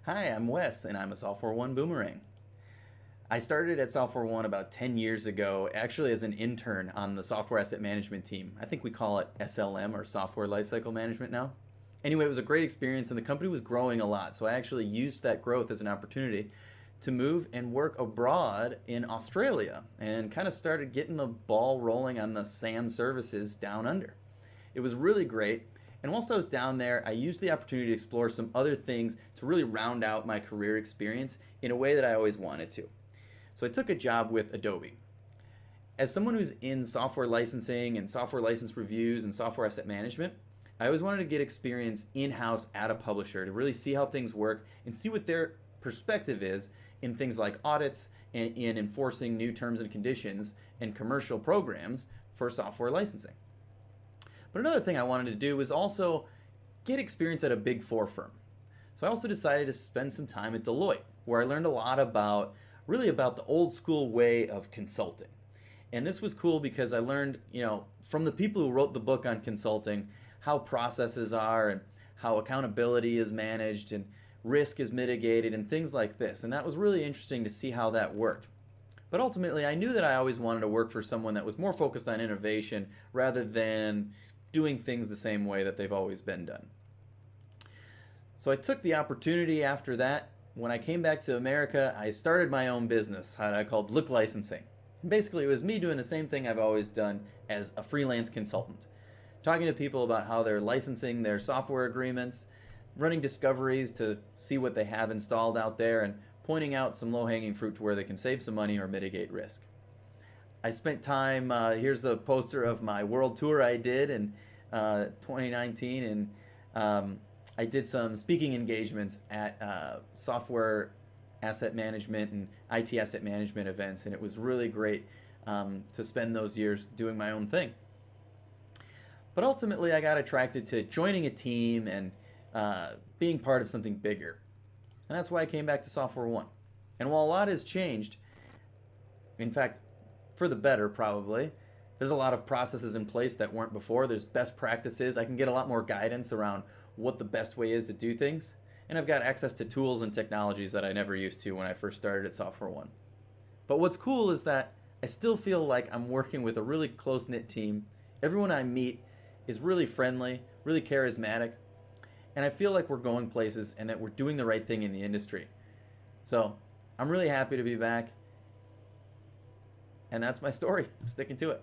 Hi, I'm Wes, and I'm a SoftwareONE Boomerang. I started at SoftwareONE about 10 years ago, actually as an intern on the software asset management team. I think we call it SLM or Software Lifecycle Management now. Anyway, it was a great experience, and the company was growing a lot, so I actually used that growth as an opportunity to move and work abroad in Australia and kind of started getting the ball rolling on the SAM services down under. It was really great. And whilst I was down there, I used the opportunity to explore some other things to really round out my career experience in a way that I always wanted to. So I took a job with Adobe. As someone who's in software licensing and software license reviews and software asset management, I always wanted to get experience in-house at a publisher to really see how things work and see what their perspective is in things like audits and in enforcing new terms and conditions and commercial programs for software licensing. But another thing I wanted to do was also get experience at a big four firm. So I also decided to spend some time at Deloitte, where I learned a lot about really about the old school way of consulting. And this was cool because I learned, from the people who wrote the book on consulting, how processes are and how accountability is managed and risk is mitigated and things like this. And that was really interesting to see how that worked. But ultimately, I knew that I always wanted to work for someone that was more focused on innovation rather than doing things the same way that they've always been done. So I took the opportunity after that. When I came back to America, I started my own business, I called Look Licensing. And basically, it was me doing the same thing I've always done as a freelance consultant, talking to people about how they're licensing their software agreements, running discoveries to see what they have installed out there, and pointing out some low-hanging fruit to where they can save some money or mitigate risk. I spent time, here's the poster of my world tour I did in 2019, and I did some speaking engagements at software asset management and IT asset management events, and it was really great to spend those years doing my own thing. But ultimately, I got attracted to joining a team and being part of something bigger. And that's why I came back to SoftwareONE. And while a lot has changed, in fact, for the better probably, there's a lot of processes in place that weren't before. There's best practices. I can get a lot more guidance around what the best way is to do things. And I've got access to tools and technologies that I never used to when I first started at SoftwareONE. But what's cool is that I still feel like I'm working with a really close-knit team. Everyone I meet is really friendly, really charismatic, and I feel like we're going places and that we're doing the right thing in the industry. So I'm really happy to be back, and that's my story. I'm sticking to it.